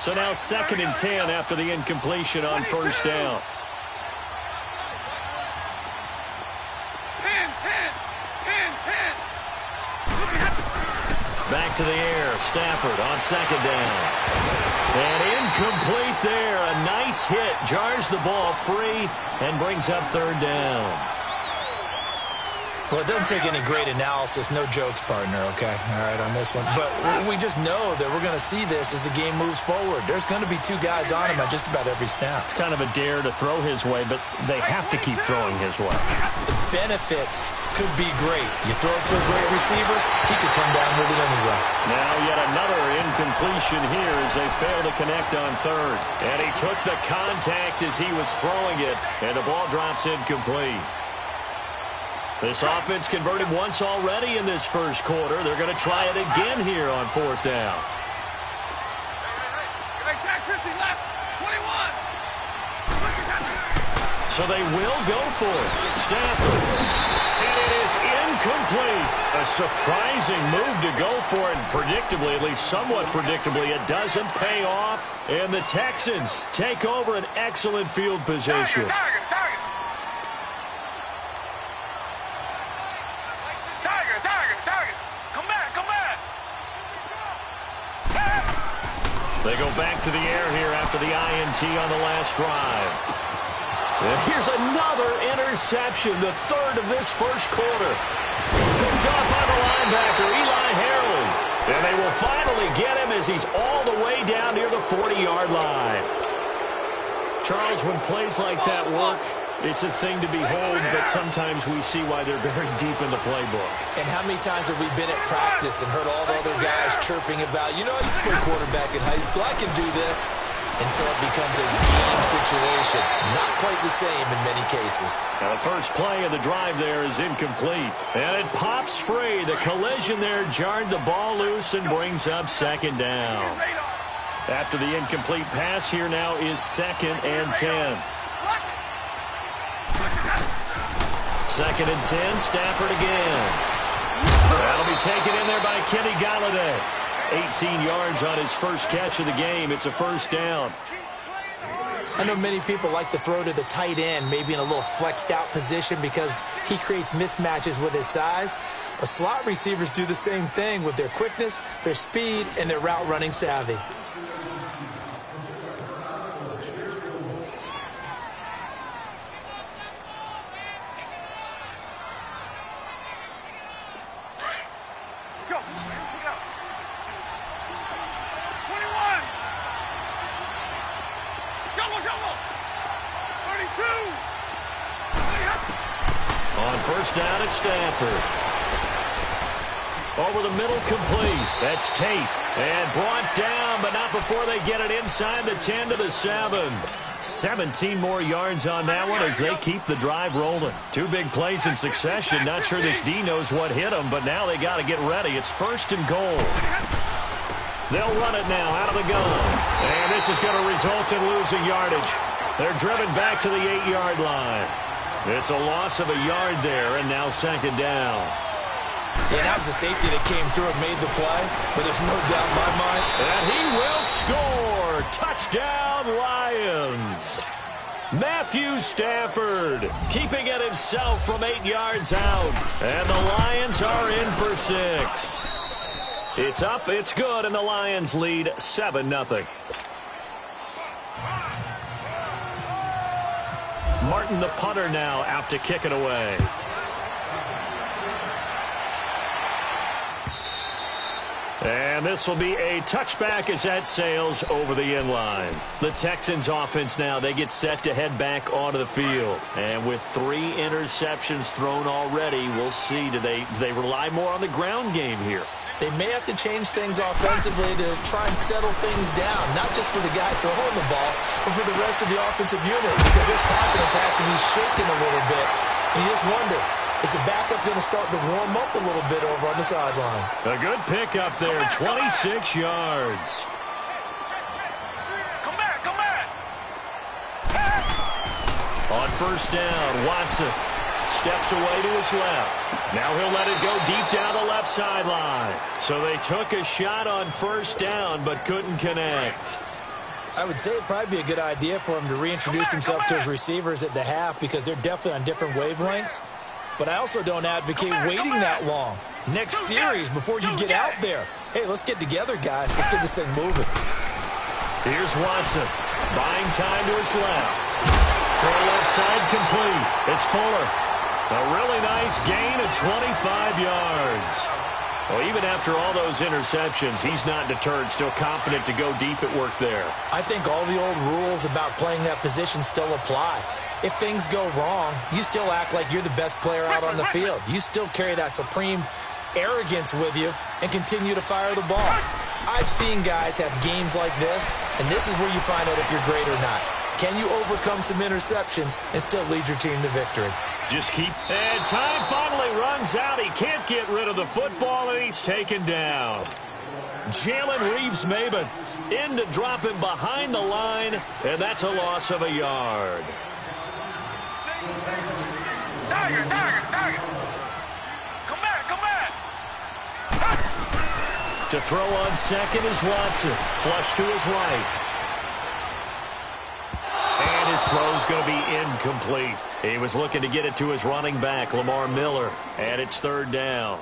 So now 2nd and 10 after the incompletion on first down. 10. Back to the air. Stafford on 2nd down. And incomplete there. A nice hit. Jars the ball free and brings up 3rd down. Well, it doesn't take any great analysis. No jokes, partner, okay? All right, on this one. But we just know that we're going to see this as the game moves forward. There's going to be 2 guys on him at just about every snap. It's kind of a dare to throw his way, but they have to keep throwing his way. The benefits could be great. You throw it to a great receiver, he could come down with it anyway. Now yet another incompletion here as they fail to connect on 3rd. And he took the contact as he was throwing it, and the ball drops incomplete. This offense converted once already in this first quarter. They're going to try it again here on 4th down. So they will go for it. Stafford. And it is incomplete. A surprising move to go for it. Predictably, at least somewhat predictably, it doesn't pay off. And the Texans take over an excellent field position. They go back to the air here after the INT on the last drive. And here's another interception, the 3rd of this first quarter. Picked up by the linebacker, Eli Harold. And they will finally get him as he's all the way down near the 40-yard line. Charles, when plays like that work, it's a thing to behold, but sometimes we see why they're very deep in the playbook. And how many times have we been at practice and heard all the other guys chirping about, you know, I used to play quarterback in high school, I can do this, until it becomes a game situation. Not quite the same in many cases. Now the first play of the drive there is incomplete. And it pops free. The collision there jarred the ball loose and brings up 2nd down. After the incomplete pass, here now is 2nd and 10. 2nd and 10, Stafford again. That'll be taken in there by Kenny Golladay. 18 yards on his first catch of the game. It's a first down. I know many people like to throw to the tight end, maybe in a little flexed out position because he creates mismatches with his size. But slot receivers do the same thing with their quickness, their speed, and their route running savvy. On first down, it's Stafford. Over the middle, complete. That's Tate. And brought down, but not before they get it inside the 10 to the 7. 17 more yards on that one as they keep the drive rolling. 2 big plays in succession. Not sure this D knows what hit them, but now they got to get ready. It's 1st and goal. They'll run it now out of the gun. And this is going to result in losing yardage. They're driven back to the 8-yard line. It's a loss of a yard there, and now 2nd down. Yeah, that was a safety that came through and made the play, but there's no doubt in my mind. And he will score. Touchdown, Lions. Matthew Stafford keeping it himself from 8 yards out. And the Lions are in for 6. It's up, it's good, and the Lions lead 7-0. Martin, the punter, now out to kick it away. And this will be a touchback as that sails over the end line. The Texans offense now, they get set to head back onto the field. And with 3 interceptions thrown already, we'll see, do they rely more on the ground game here? They may have to change things offensively to try and settle things down, not just for the guy throwing the ball, but for the rest of the offensive unit, because his confidence has to be shaken a little bit. And you just wonder, is the backup going to start to warm up a little bit over on the sideline? A good pickup there, 26 yards. Come back. On first down, Watson steps away to his left. Now he'll let it go deep down the left sideline. So they took a shot on first down but couldn't connect. I would say it'd probably be a good idea for him to reintroduce himself to his receivers at the half because they're definitely on different wavelengths. But I also don't advocate waiting that long. Next series before you get out there. Hey, let's get together, guys. Let's get this thing moving. Here's Watson. Buying time to his left. Throw left side complete. It's Fuller. A really nice gain of 25 yards. Well, even after all those interceptions, he's not deterred, still confident to go deep at work there. I think all the old rules about playing that position still apply. If things go wrong, you still act like you're the best player out on the field. You still carry that supreme arrogance with you and continue to fire the ball. I've seen guys have games like this, and this is where you find out if you're great or not. Can you overcome some interceptions and still lead your team to victory? Just keep. And time finally runs out. He can't get rid of the football, and he's taken down. Jalen Reeves-Maybin in to drop him behind the line, and that's a loss of a yard. Come back. To throw on second is Watson. Flush to his right. And his throw's going to be incomplete. He was looking to get it to his running back, Lamar Miller, and it's third down.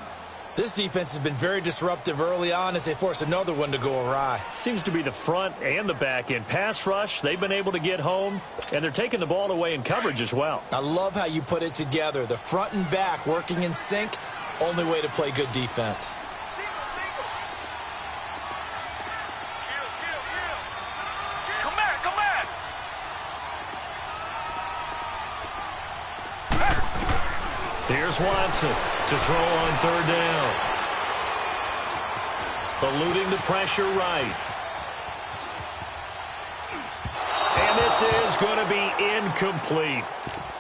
This defense has been very disruptive early on as they force another one to go awry. Seems to be the front and the back end. Pass rush, they've been able to get home, and they're taking the ball away in coverage as well. I love how you put it together. The front and back working in sync, only way to play good defense. Come back. Here's Watson to throw on third down. Eluding the pressure right. And this is going to be incomplete.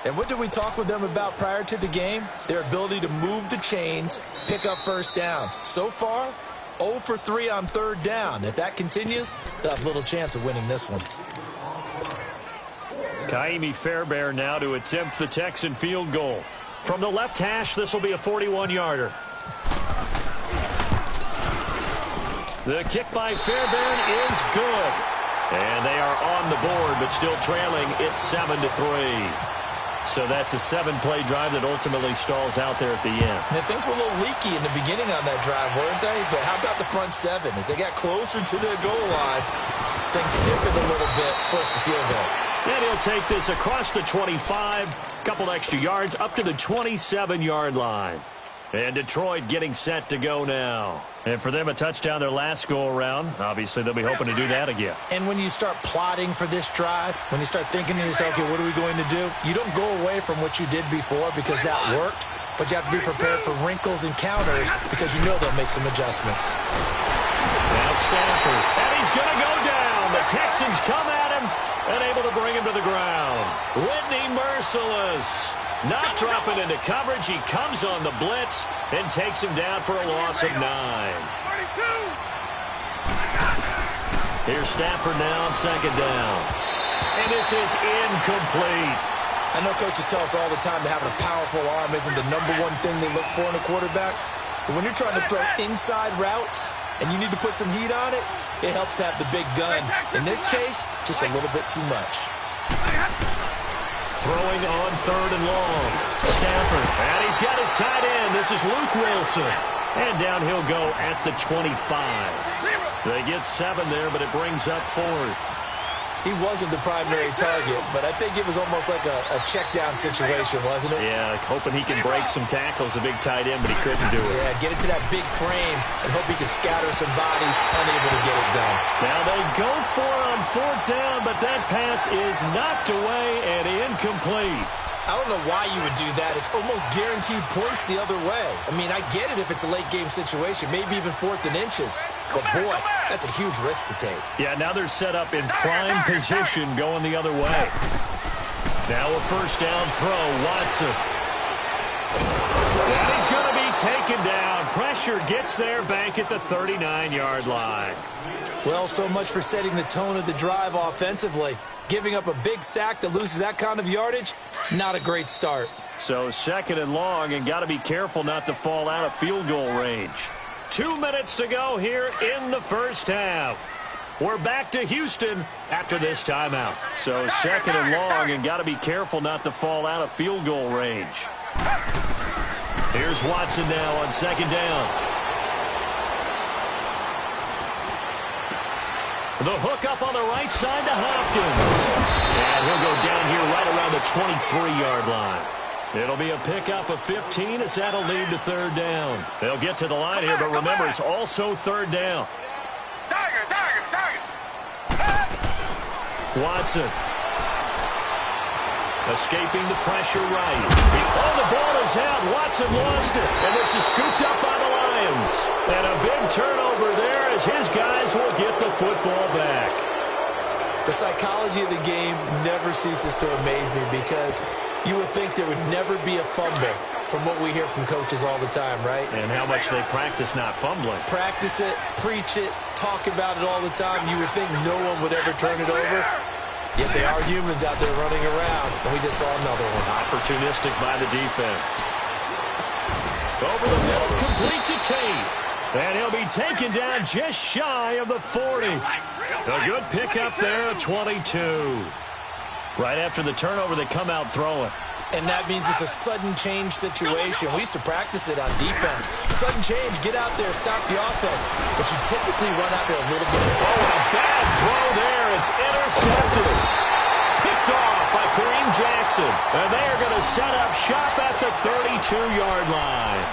And what did we talk with them about prior to the game? Their ability to move the chains, pick up first downs. So far, 0 for 3 on third down. If that continues, they'll have little chance of winning this one. Kaimi Fairbairn now to attempt the Texan field goal. From the left hash, this will be a 41-yarder. The kick by Fairbairn is good. And they are on the board, but still trailing. It's 7-3. So that's a 7-play drive that ultimately stalls out there at the end. And things were a little leaky in the beginning on that drive, weren't they? But how about the front seven? As they got closer to their goal line, things stiffened a little bit, forced the field goal. And he'll take this across the 25, couple extra yards, up to the 27-yard line. And Detroit getting set to go now. And for them, a touchdown their last go-around. Obviously, they'll be hoping to do that again. And when you start plotting for this drive, when you start thinking to yourself, okay, what are we going to do? You don't go away from what you did before because that worked, but you have to be prepared for wrinkles and counters because you know they'll make some adjustments. Now Stafford, and he's going to go down. The Texans come at him and able to bring him to the ground. Whitney Merciless. Not dropping into coverage. He comes on the blitz and takes him down for a loss of 9. Here's Stafford now on second down. And this is incomplete. I know coaches tell us all the time that having a powerful arm isn't the #1 thing they look for in a quarterback. But when you're trying to throw inside routes and you need to put some heat on it, it helps have the big gun. In this case, just a little bit too much. Throwing on third and long. Stafford, and he's got his tight end. This is Luke Wilson. And down he'll go at the 25. They get 7 there, but it brings up 4th. He wasn't the primary target, but I think it was almost like a check-down situation, wasn't it? Yeah, hoping he can break some tackles, a big tight end, but he couldn't do it. Yeah, get it to that big frame and hope he can scatter some bodies, unable to get it done. Now they go for it on 4th down, but that pass is knocked away and incomplete. I don't know why you would do that. It's almost guaranteed points the other way. I mean, I get it if it's a late-game situation, maybe even 4th and inches. But, boy, that's a huge risk to take. Yeah, now they're set up in prime position going the other way. Now a first down throw, Watson. And he's going to be taken down. Pressure gets there back at the 39-yard line. Well, so much for setting the tone of the drive offensively. Giving up a big sack that loses that kind of yardage, not a great start. So 2nd and long, and got to be careful not to fall out of field goal range. 2 minutes to go here in the first half. We're back to Houston after this timeout. So second and long, and got to be careful not to fall out of field goal range. Here's Watson now on second down. The hook up on the right side to Hopkins. And he'll go down here right around the 23-yard line. It'll be a pickup of 15 as that'll lead to third down. They'll get to the line here, but remember, it's also third down. Watson. Escaping the pressure right. Oh, the ball is out. Watson lost it. And this is scooped up by the Lions. And a big turnover there as his guys will get the football back. The psychology of the game never ceases to amaze me because you would think there would never be a fumble from what we hear from coaches all the time, right? And how much they practice not fumbling. Practice it, preach it, talk about it all the time. You would think no one would ever turn it over. Yet they are humans out there running around, and we just saw another one. Opportunistic by the defense. Over the middle, complete to Tate. And he'll be taken down just shy of the 40. A good pickup there at 22. Right after the turnover, they come out throwing. And that means it's a sudden change situation. We used to practice it on defense. Sudden change, get out there, stop the offense. But you typically run out there a little bit. Oh, a bad throw there. It's intercepted. Picked off by Kareem Jackson. And they are going to set up shop at the 32-yard line.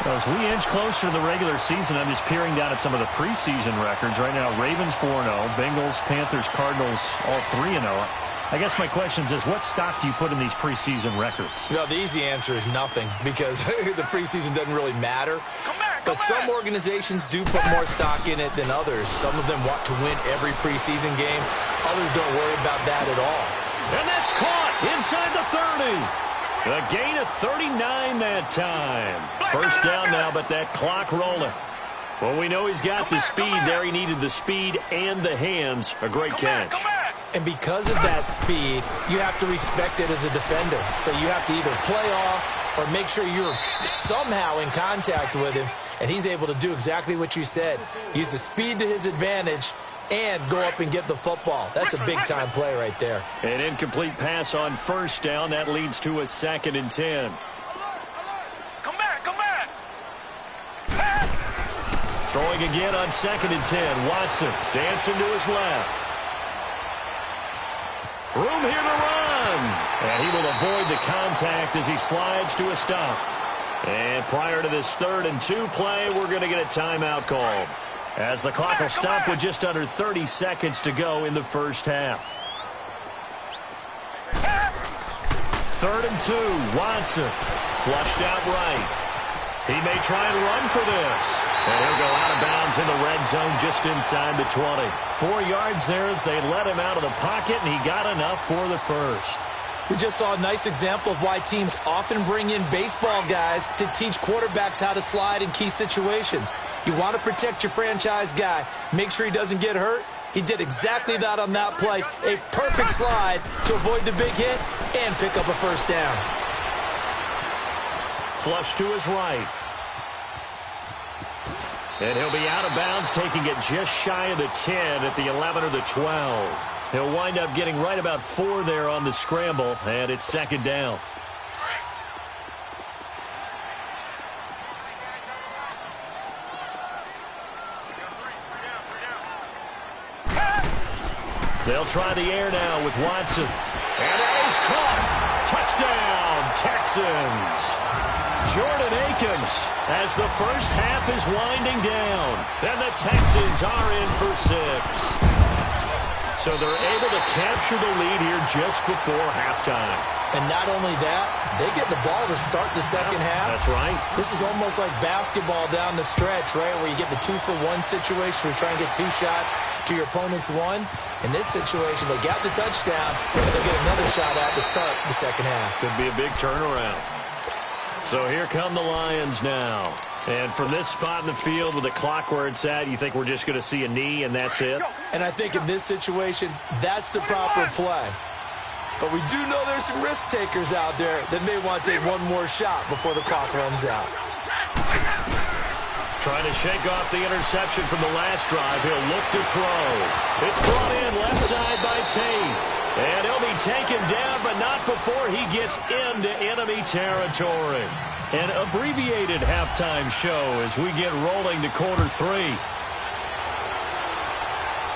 As we inch closer to the regular season, I'm just peering down at some of the preseason records. Right now, Ravens 4-0, Bengals, Panthers, Cardinals, all 3-0. I guess my question is, what stock do you put in these preseason records? No, the easy answer is nothing because the preseason doesn't really matter. But some organizations do put more stock in it than others. Some of them want to win every preseason game. Others don't worry about that at all. And that's caught inside the 30. A gain of 39 that time. First down now, but that clock rolling. Well, we know he's got the speed there. He needed the speed and the hands. A great catch. And because of that speed, you have to respect it as a defender. So you have to either play off or make sure you're somehow in contact with him. And he's able to do exactly what you said. Use the speed to his advantage and go up and get the football. That's a big-time play right there. An incomplete pass on first down. That leads to a 2nd and 10. Come back. Throwing again on 2nd and 10. Watson dancing to his left. Room here to run. And he will avoid the contact as he slides to a stop. And prior to this 3rd and 2 play, we're going to get a timeout called, as the clock will stop with just under 30 seconds to go in the first half. 3rd and 2, Watson. Flushed out right. He may try and run for this. And he'll go out of bounds in the red zone just inside the 20. 4 yards there as they let him out of the pocket, and he got enough for the first. We just saw a nice example of why teams often bring in baseball guys to teach quarterbacks how to slide in key situations. You want to protect your franchise guy. Make sure he doesn't get hurt. He did exactly that on that play. A perfect slide to avoid the big hit and pick up a first down. Flush to his right. And he'll be out of bounds, taking it just shy of the 10 at the 11 or the 12. He'll wind up getting right about 4 there on the scramble, and it's 2nd down. They'll try the air now with Watson. And that is caught. Touchdown, Texans. Jordan Akins as the first half is winding down. And the Texans are in for 6. So they're able to capture the lead here just before halftime. And not only that, they get the ball to start the second half. That's right. This is almost like basketball down the stretch, right, where you get the 2-for-1 situation where you try and get 2 shots to your opponent's 1. In this situation, they got the touchdown, but they'll get another shot at to start the second half. Could be a big turnaround. So here come the Lions now. And from this spot in the field with the clock where it's at, you think we're just going to see a knee and that's it? And I think in this situation, that's the proper play. But we do know there's some risk takers out there that may want to take one more shot before the clock runs out. Trying to shake off the interception from the last drive. He'll look to throw. It's brought in left side by Tate. And he'll be taken down, but not before he gets into enemy territory. An abbreviated halftime show as we get rolling to quarter 3.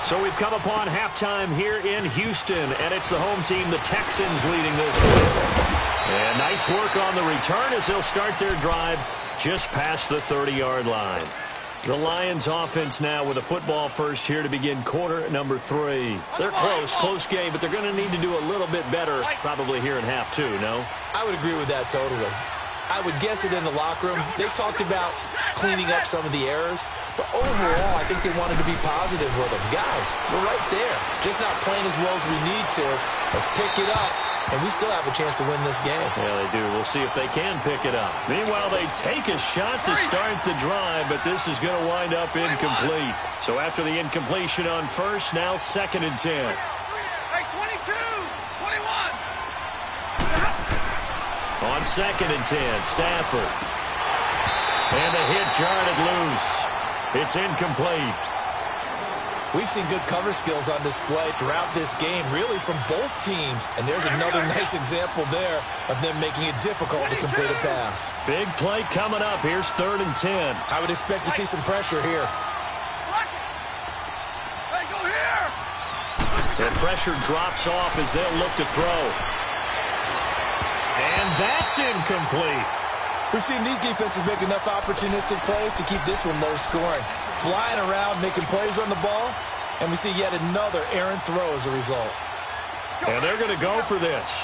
So we've come upon halftime here in Houston, and it's the home team, the Texans, leading this one. And nice work on the return as they'll start their drive just past the 30-yard line. The Lions offense now with a football first here to begin quarter number 3. They're close game, but they're going to need to do a little bit better probably here in half 2, no? I would agree with that totally. I would guess it in the locker room. They talked about cleaning up some of the errors, but overall, I think they wanted to be positive with them. Guys, we're right there. Just not playing as well as we need to. Let's pick it up. And we still have a chance to win this game. Yeah, they do. We'll see if they can pick it up. Meanwhile, they take a shot to start the drive, but this is going to wind up incomplete. So after the incompletion on first, now 2nd and 10. Hey, 22, 21. On 2nd and 10, Stafford. And the hit jarred it loose. It's incomplete. We've seen good cover skills on display throughout this game, really from both teams. And there's another nice example there of them making it difficult to complete a pass. Big play coming up. Here's 3rd and 10. I would expect to see some pressure here. Hey, go here. The pressure drops off as they'll look to throw. And that's incomplete. We've seen these defenses make enough opportunistic plays to keep this one low scoring. Flying around, making plays on the ball, and we see yet another errant throw as a result. And they're going to go for this.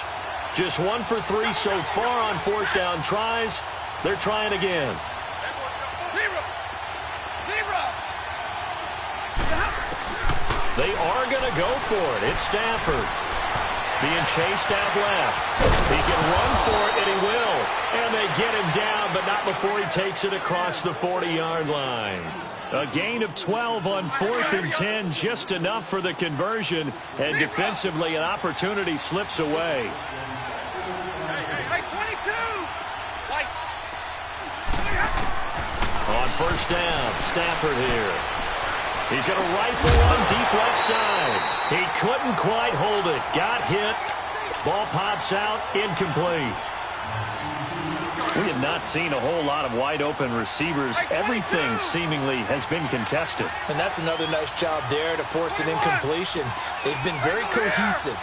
Just 1 for 3 so far on 4th down tries. They're trying again. They are going to go for it. It's Stafford. Being chased out left. He can run for it, and he will. And they get him down, but not before he takes it across the 40-yard line. A gain of 12 on 4th and 10, just enough for the conversion. And defensively, an opportunity slips away. Hey, 22. On 1st down, Stafford here. He's going to rifle one deep left side. He couldn't quite hold it. Got hit. Ball pops out. Incomplete. We have not seen a whole lot of wide-open receivers. Everything seemingly has been contested. And that's another nice job there to force an incompletion. They've been very cohesive,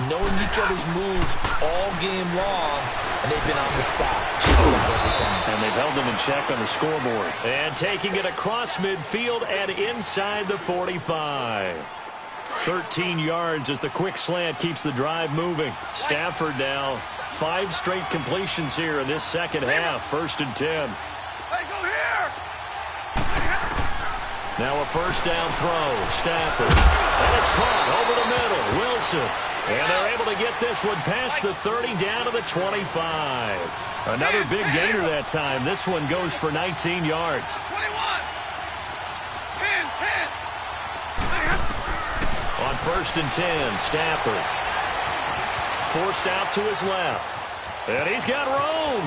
knowing each other's moves all game long, and they've been on the spot just about every time. And they've held them in check on the scoreboard. And taking it across midfield and inside the 45. 13 yards as the quick slant keeps the drive moving. Stafford now 5 straight completions here in this second half. 1st and 10. Hey, go here. Now a 1st down throw. Stafford. And it's caught over the middle. Wilson. And they're able to get this one past the 30 down to the 25. Another big gainer that time. This one goes for 19 yards. 21. 10. On 1st and 10, Stafford. Forced out to his left. And he's got room.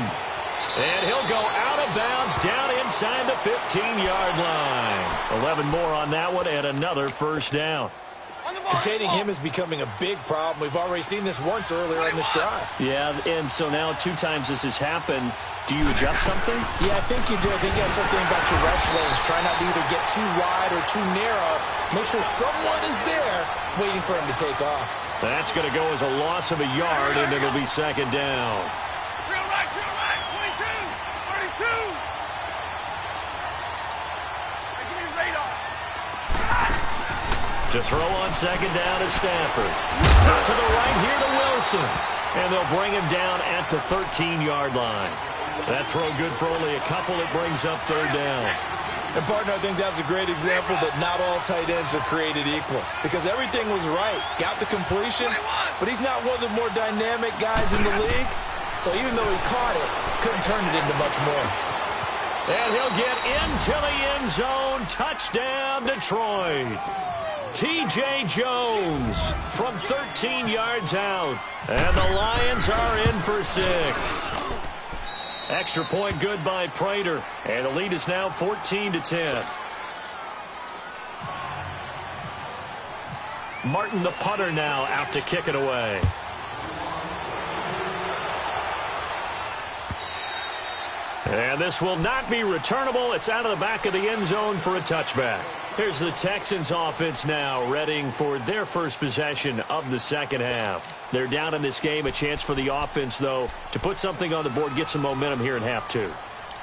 And he'll go out of bounds down inside the 15-yard line. 11 more on that one and another 1st down. Containing him is becoming a big problem. We've already seen this once earlier in this drive. Yeah, and so now 2 times this has happened. Do you adjust something? Yeah, I think you do. I think you have something about your rush lanes. Try not to either get too wide or too narrow. Make sure someone is there waiting for him to take off. That's going to go as a loss of a yard, and it'll be 2nd down. Real right, 22, 32. Give me radar. To throw on 2nd down is Stafford. Out to the right here to Wilson. And they'll bring him down at the 13-yard line. That throw good for only a couple. It brings up 3rd down. And, partner, I think that's a great example that not all tight ends are created equal. Because everything was right. Got the completion, but he's not one of the more dynamic guys in the league. So even though he caught it, couldn't turn it into much more. And he'll get into the end zone. Touchdown, Detroit. T.J. Jones from 13 yards out. And the Lions are in for 6. Extra point good by Prater. And the lead is now 14-10. Martin, the punter, now out to kick it away. And this will not be returnable. It's out of the back of the end zone for a touchback. Here's the Texans offense now, readying for their first possession of the second half. They're down in this game. A chance for the offense, though, to put something on the board, get some momentum here in half two.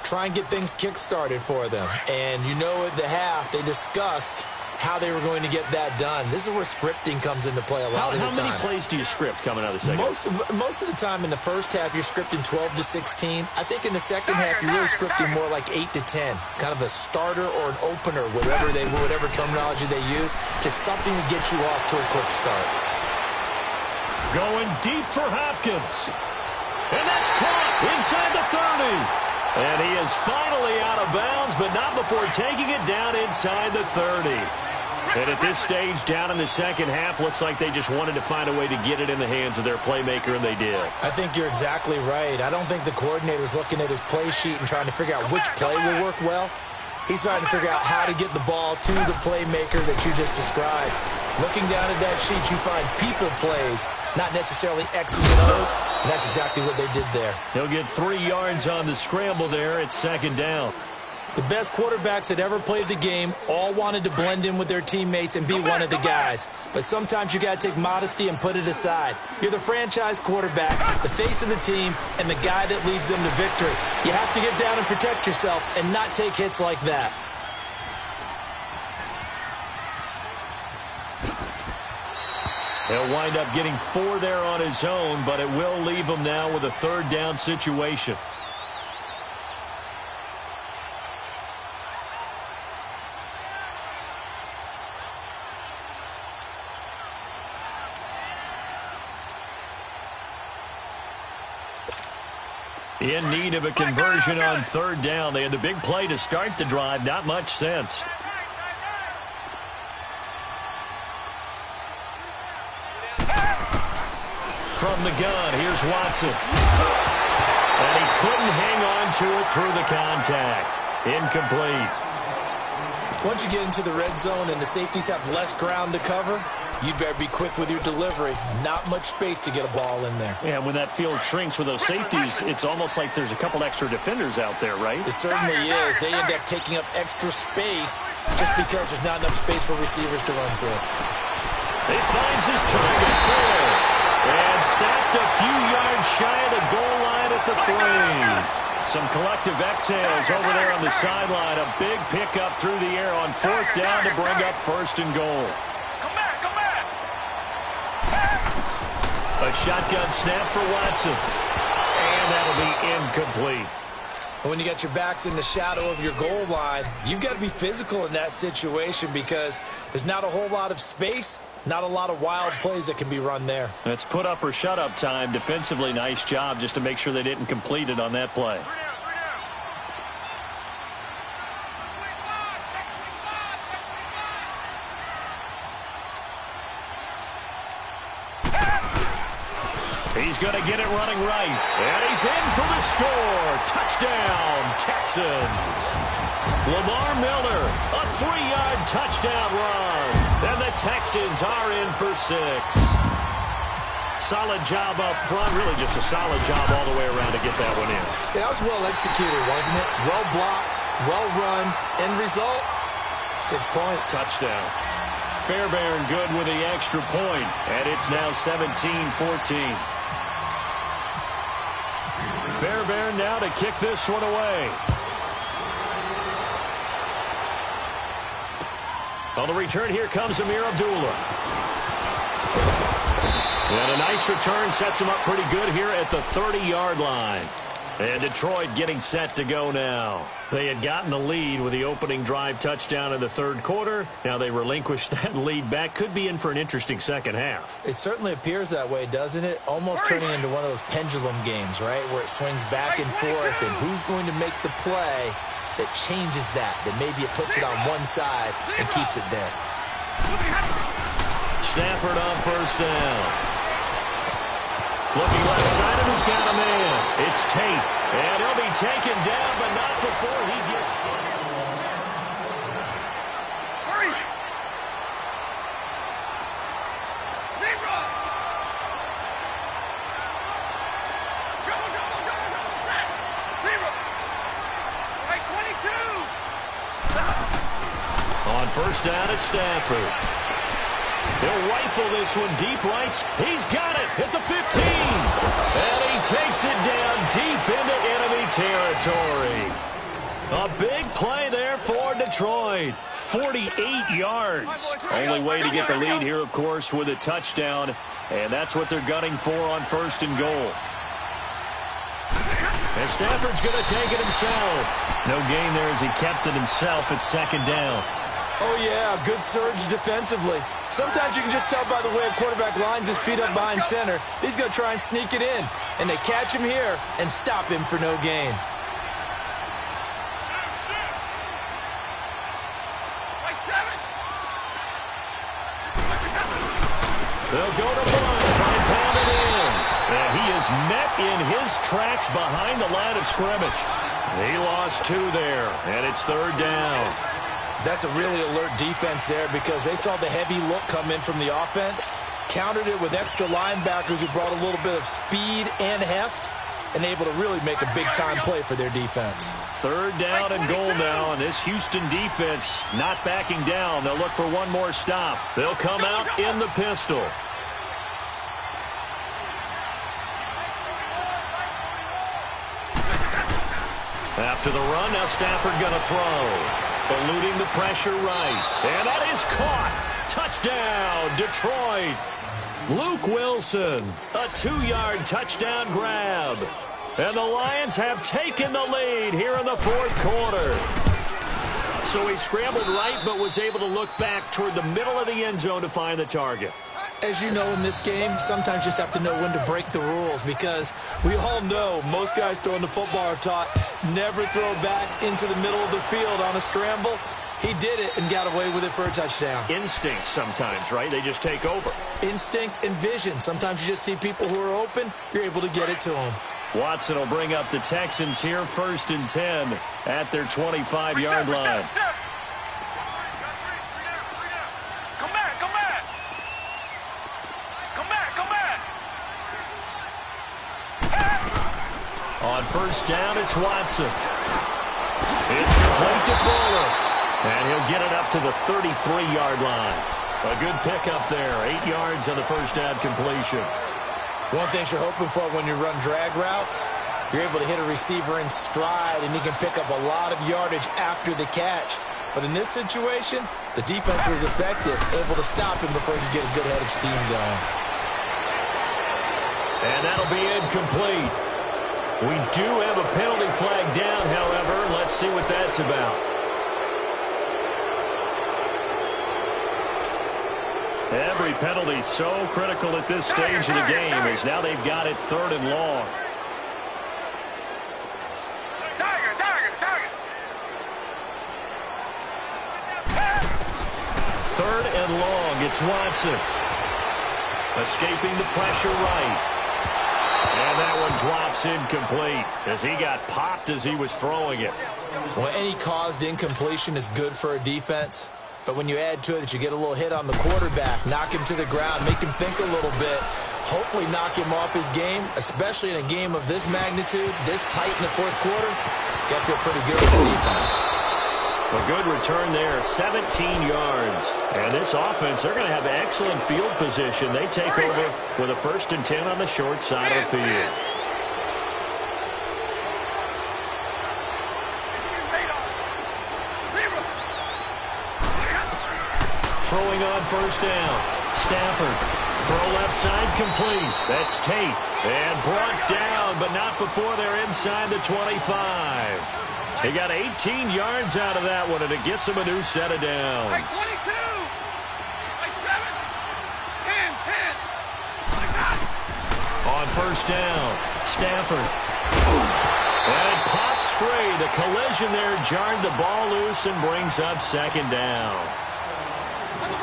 Try and get things kick-started for them. And you know at the half, they discussed how they were going to get that done. This is where scripting comes into play a lot of the time. How many plays do you script coming out of the second half? Most of the time in the first half, you're scripting 12 to 16. I think in the second half, you're really scripting more like 8 to 10. Kind of a starter or an opener, whatever terminology they use, just something to get you off to a quick start. Going deep for Hopkins. And that's caught inside the 30. And he is finally out of bounds, but not before taking it down inside the 30. And at this stage, down in the second half, looks like they just wanted to find a way to get it in the hands of their playmaker, and they did. I think you're exactly right. I don't think the coordinator's looking at his play sheet and trying to figure out which play will work well. He's trying to figure out how to get the ball to the playmaker that you just described. Looking down at that sheet, you find people plays, not necessarily X's and O's, and that's exactly what they did there. He'll get 3 yards on the scramble there. It's second down. The best quarterbacks that ever played the game all wanted to blend in with their teammates and be one of the guys. But sometimes you got to take modesty and put it aside. You're the franchise quarterback, the face of the team, and the guy that leads them to victory. You have to get down and protect yourself and not take hits like that. He'll wind up getting 4 there on his own, but it will leave him now with a third down situation. In need of a conversion on third down. They had the big play to start the drive. Not much sense. From the gun, here's Watson. And he couldn't hang on to it through the contact. Incomplete. Once you get into the red zone and the safeties have less ground to cover, you better be quick with your delivery. Not much space to get a ball in there. Yeah, when that field shrinks with those safeties, it's almost like there's a couple extra defenders out there, right? It certainly is. They end up taking up extra space just because there's not enough space for receivers to run through. He finds his target there. And stacked a few yards shy of the goal line at the 3. Some collective exhales over there on the sideline. A big pickup through the air on 4th down to bring up 1st and goal. A shotgun snap for Watson. And that'll be incomplete. When you got your backs in the shadow of your goal line, you've got to be physical in that situation because there's not a whole lot of space, not a lot of wild plays that can be run there. That's put up or shut up time. Defensively, nice job just to make sure they didn't complete it on that play. He's going to get it running right. And he's in for the score. Touchdown, Texans. Lamar Miller, a 3-yard touchdown run. And the Texans are in for 6. Solid job up front. Really just a solid job all the way around to get that one in. That was well executed, wasn't it? Well blocked, well run. End result, 6 points. Touchdown. Fairbairn good with the extra point. And it's now 17-14. Fairbairn now to kick this one away. On the return, here comes Amir Abdullah. And a nice return sets him up pretty good here at the 30-yard line. And Detroit getting set to go now. They had gotten the lead with the opening drive touchdown in the 3rd quarter. Now they relinquished that lead back. Could be in for an interesting second half. It certainly appears that way, doesn't it? Almost turning into one of those pendulum games, right? Where it swings back and forth, and who's going to make the play that changes that maybe it puts it on one side and keeps it there. Stafford on 1st down. Looking left side of his got a man. It's Tate. And he'll be taken down, but not before he gets hit. Hurry! Zebra! Set! Zebra! Hey, 22! On first down at Stafford. He'll rifle this one deep right. He's got it at the 15. And he takes it down deep into enemy territory. A big play there for Detroit. 48 yards. Only way to get the lead here, of course, with a touchdown. And that's what they're gunning for on first and goal. And Stafford's going to take it himself. No gain there as he kept it himself at second down. Oh, yeah, good surge defensively. Sometimes you can just tell by the way a quarterback lines his feet up behind center. He's going to try and sneak it in. And they catch him here and stop him for no gain. They'll go to Blunt, try and pound it in. And he is met in his tracks behind the line of scrimmage. He lost 2 there, and it's third down. That's a really alert defense there because they saw the heavy look come in from the offense, countered it with extra linebackers who brought a little bit of speed and heft, and able to really make a big-time play for their defense. Third down and goal now, and this Houston defense not backing down. They'll look for one more stop. They'll come out in the pistol. After the run, now Stafford going to throw. Eluding the pressure right. And that is caught. Touchdown, Detroit. Luke Wilson, a 2-yard touchdown grab. And the Lions have taken the lead here in the fourth quarter. So he scrambled right but was able to look back toward the middle of the end zone to find the target. As you know in this game, sometimes you just have to know when to break the rules because we all know most guys throwing the football are taught never throw back into the middle of the field on a scramble. He did it and got away with it for a touchdown. Instinct sometimes, right? They just take over. Instinct and vision. Sometimes you just see people who are open, you're able to get it to them. Watson will bring up the Texans here first and 10 at their 25-yard line. On first down, it's Watson. It's complete to Fuller. And he'll get it up to the 33-yard line. A good pickup there. 8 yards on the first down completion. One thing you're hoping for when you run drag routes, you're able to hit a receiver in stride, and he can pick up a lot of yardage after the catch. But in this situation, the defense was effective, able to stop him before he could get a good head of steam going. And that'll be incomplete. We do have a penalty flag down, however. Let's see what that's about. Every penalty so critical at this stage of the game as now they've got it third and long. Third and long, it's Watson. Escaping the pressure right. And that one drops incomplete as he got popped as he was throwing it. Well, any caused incompletion is good for a defense. But when you add to it that you get a little hit on the quarterback, knock him to the ground, make him think a little bit, hopefully knock him off his game, especially in a game of this magnitude, this tight in the fourth quarter, got to feel pretty good with the defense. A good return there, 17 yards. And this offense, they're going to have excellent field position. They take over with a first and 10 on the short side of the field. Throwing on first down. Stafford. Throw left side complete. That's Tate. And brought down, but not before they're inside the 25. He got 18 yards out of that one, and it gets him a new set of downs. Like 22. Like 7. 10. On first down, Stafford. And it pops free. The collision there jarred the ball loose and brings up second down.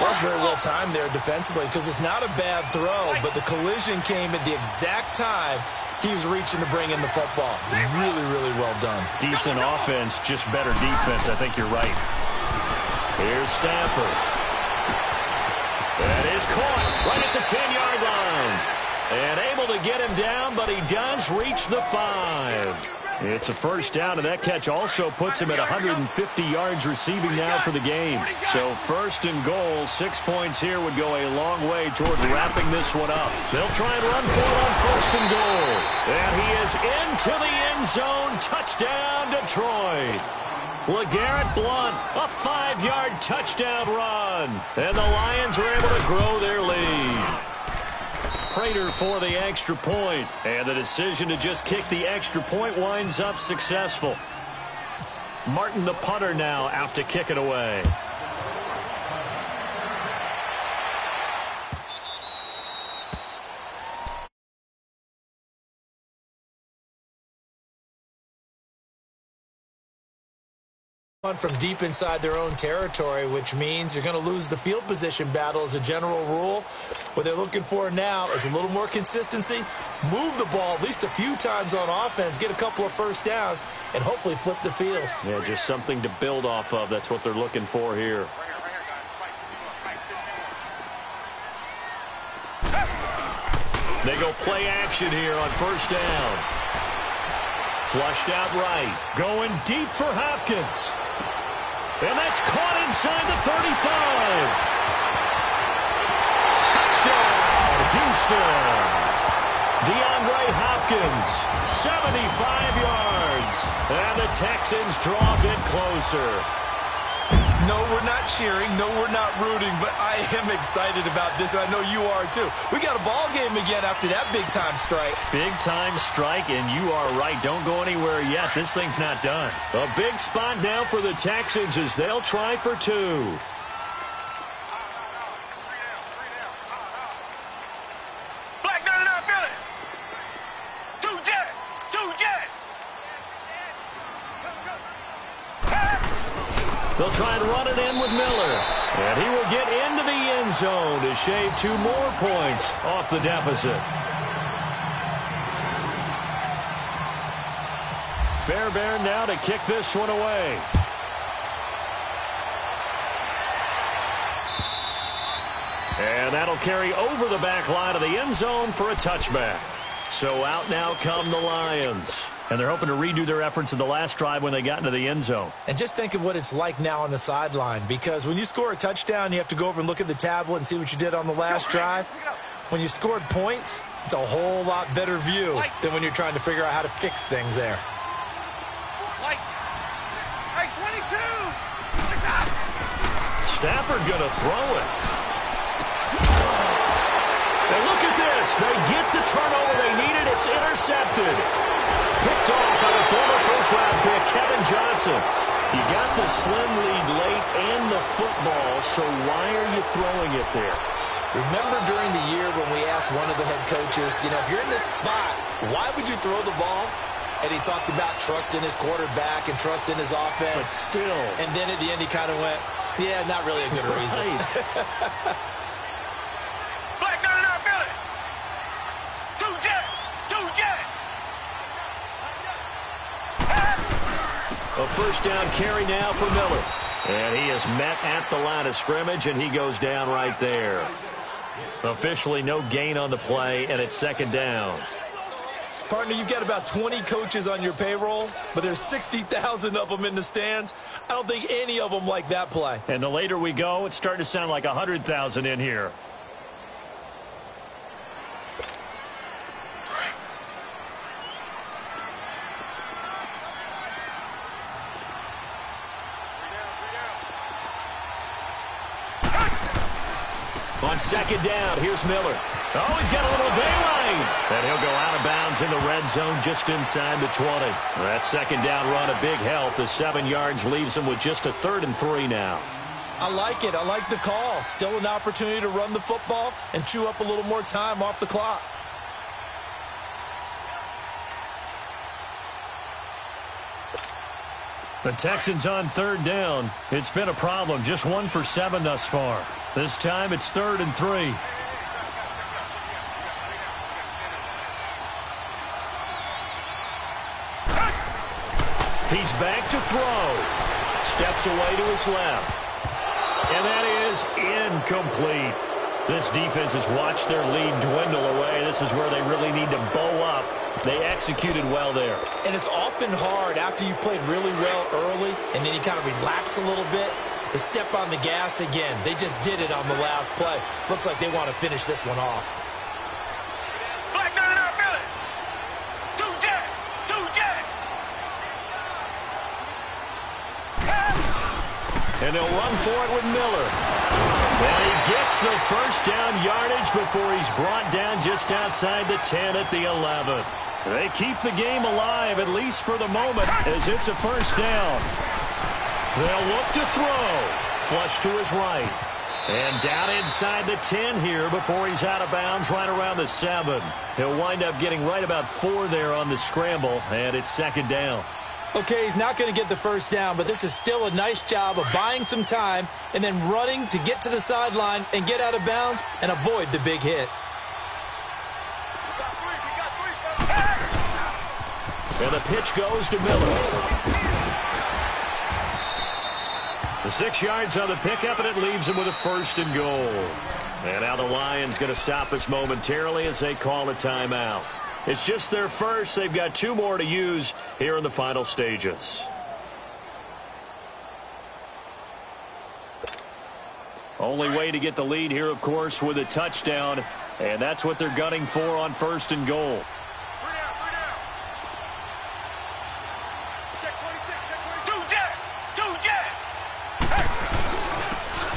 That's very well timed there defensively because it's not a bad throw, but the collision came at the exact time He was reaching to bring in the football. Really, really well done. Decent offense, just better defense. I think you're right. Here's Stafford. That is caught right at the 10-yard line. And able to get him down, but he does reach the 5. It's a first down, and that catch also puts him at 150 yards receiving now for the game. So first and goal, 6 points here would go a long way toward wrapping this one up. They'll try and run for it on first and goal. And he is into the end zone. Touchdown, Detroit. LeGarrette Blount, a 5-yard touchdown run. And the Lions are able to grow their lead. Prater for the extra point, and the decision to just kick the extra point winds up successful. Martin, the punter, now out to kick it away. From deep inside their own territory, which means you're going to lose the field position battle as a general rule. What they're looking for now is a little more consistency, move the ball at least a few times on offense, get a couple of first downs, and hopefully flip the field. Yeah, just something to build off of. That's what they're looking for here. They go play action here on first down. Flushed out right. Going deep for Hopkins. And that's caught inside the 35. Touchdown, Houston. DeAndre Hopkins, 75 yards. And the Texans draw a bit closer. No, we're not cheering. No, we're not rooting. But I am excited about this, and I know you are too. We got a ball game again after that big-time strike. Big-time strike, and you are right. Don't go anywhere yet. This thing's not done. A big spot now for the Texans as they'll try for 2. Black 99 Philly. 2 jet. 2 jet. They'll try and run it in with Miller. And he will get into the end zone to shave 2 more points off the deficit. Fairbairn now to kick this one away. And that'll carry over the back line of the end zone for a touchback. So out now come the Lions. And they're hoping to redo their efforts in the last drive when they got into the end zone. And just think of what it's like now on the sideline, because when you score a touchdown, you have to go over and look at the tablet and see what you did on the last drive. When you scored points, it's a whole lot better view than when you're trying to figure out how to fix things there. Hey, 22. Stafford going to throw it. And look at this. They get the turnover they needed. It's intercepted. Picked off by the former first-round pick, Kevin Johnson. You got the slim lead late and the football, so why are you throwing it there? Remember during the year when we asked one of the head coaches, if you're in this spot, why would you throw the ball? And he talked about trust in his quarterback and trust in his offense. But still. And then at the end he kind of went, yeah, not really a good reason. Black 99 Philly. 2 jet. 2 jet. A first down carry now for Miller. And he is met at the line of scrimmage, and he goes down right there. Officially no gain on the play, and it's second down. Partner, you've got about 20 coaches on your payroll, but there's 60,000 of them in the stands. I don't think any of them like that play. And the later we go, it's starting to sound like 100,000 in here. On second down, here's Miller. Oh, he's got a little daylight. And he'll go out of bounds in the red zone just inside the 20. That second down run a big help. The 7 yards leaves him with just a 3rd and 3 now. I like it. I like the call. Still an opportunity to run the football and chew up a little more time off the clock. The Texans on 3rd down. It's been a problem. Just 1 for 7 thus far. This time it's 3rd and 3. He's back to throw. Steps away to his left. And that is incomplete. This defense has watched their lead dwindle away. This is where they really need to bow up. They executed well there. And it's often hard after you've played really well early and then you kind of relax a little bit to step on the gas again. They just did it on the last play. Looks like they want to finish this one off. Black man out, Billy. Two jack. And they'll run for it with Miller. And he gets the first down yardage before he's brought down just outside the 10 at the 11. They keep the game alive, at least for the moment, as it's a first down. They'll look to throw. Flush to his right. And down inside the 10 here before he's out of bounds right around the 7. He'll wind up getting right about 4 there on the scramble, and it's second down. Okay, he's not going to get the first down, but this is still a nice job of buying some time and then running to get to the sideline and get out of bounds and avoid the big hit. And the pitch goes to Miller. The 6 yards on the pickup, and it leaves him with a first and goal. And now the Lions going to stop us momentarily as they call a timeout. It's just their first. They've got 2 more to use here in the final stages. Only way to get the lead here, of course, with a touchdown. And that's what they're gunning for on first and goal.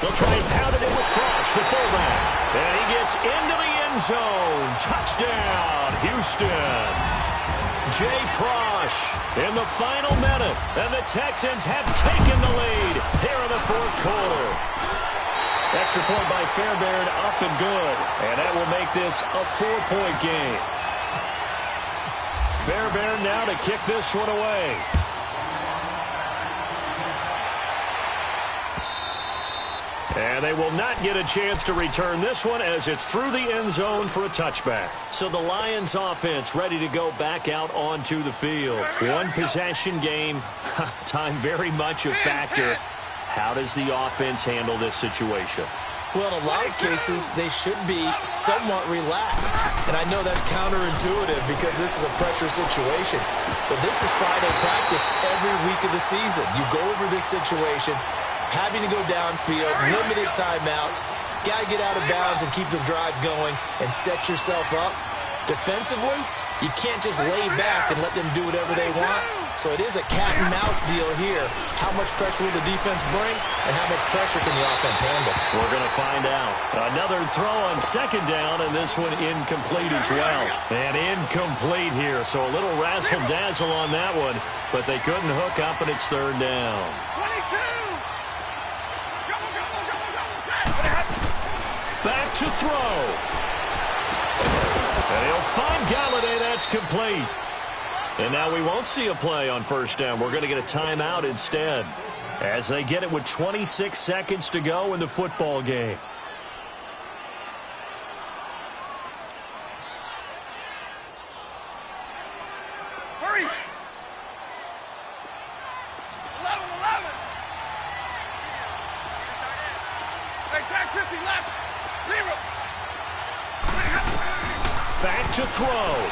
They'll try and pound it in with Prosh, the fullback. And he gets into the end zone. Touchdown, Houston. Jay Prosh in the final minute. And the Texans have taken the lead here in the fourth quarter. Extra point by Fairbairn, up and good. And that will make this a 4-point game. Fairbairn now to kick this one away. And they will not get a chance to return this one as it's through the end zone for a touchback. So the Lions offense ready to go back out onto the field. One possession game, time very much a factor. How does the offense handle this situation? Well, in a lot of cases, they should be somewhat relaxed. And I know that's counterintuitive because this is a pressure situation. But this is Friday practice every week of the season. You go over this situation, having to go downfield, limited timeouts, got to get out of bounds and keep the drive going and set yourself up. Defensively, you can't just lay back and let them do whatever they want. So it is a cat and mouse deal here. How much pressure will the defense bring and how much pressure can the offense handle? We're going to find out. Another throw on second down, and this one incomplete as well. And incomplete here, so a little razzle-dazzle on that one, but they couldn't hook up, and it's third down. 22! Back to throw. And he'll find Galladay. That's complete. And now we won't see a play on first down. We're going to get a timeout instead as they get it with 26 seconds to go in the football game. Hurry! 11. Hey, tag 50 left. Zero. Back to throw.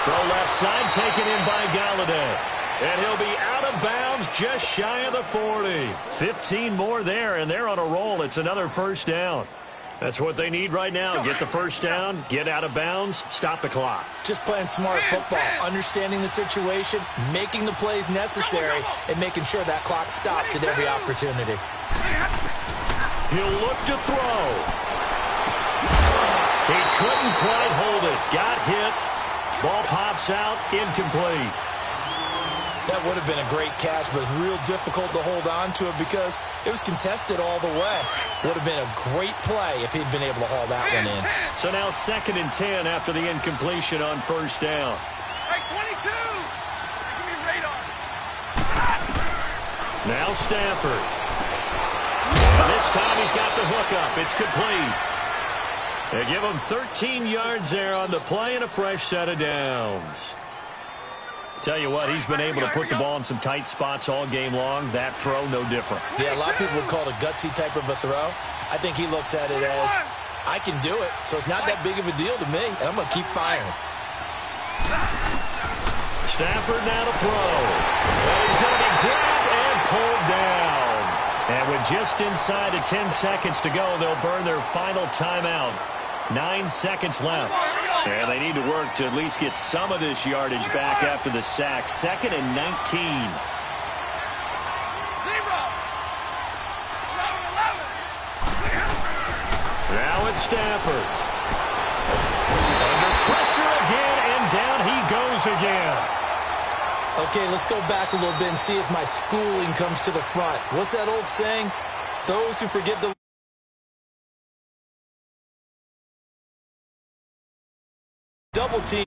Throw left side taken in by Galladay. And he'll be out of bounds just shy of the 40. 15 more there, and they're on a roll. It's another first down. That's what they need right now. Get the first down, get out of bounds, stop the clock. Just playing smart football, understanding the situation, making the plays necessary, and making sure that clock stops at every opportunity. He'll look to throw. He couldn't quite hold it. Got hit. Ball pops out, incomplete. That would have been a great catch, but it's real difficult to hold on to it because it was contested all the way. Would have been a great play if he'd been able to haul that one in. So now 2nd and 10 after the incompletion on first down. Hey, 22! Give me radar. Now Stafford. And this time he's got the hook up. It's complete. They give him 13 yards there on the play and a fresh set of downs. Tell you what, he's been able to put the ball in some tight spots all game long. That throw, no different. Yeah, a lot of people would call it a gutsy type of a throw. I think he looks at it as, I can do it, so it's not that big of a deal to me, and I'm going to keep firing. Stafford now to throw. And he's going to be grabbed and pulled down. And with just inside of 10 seconds to go, they'll burn their final timeout. 9 seconds left. And they need to work to at least get some of this yardage back after the sack. 2nd and 19. Now it's Stafford. Under pressure again, and down he goes again. Okay, let's go back a little bit and see if my schooling comes to the front. What's that old saying? Those who forget the double team.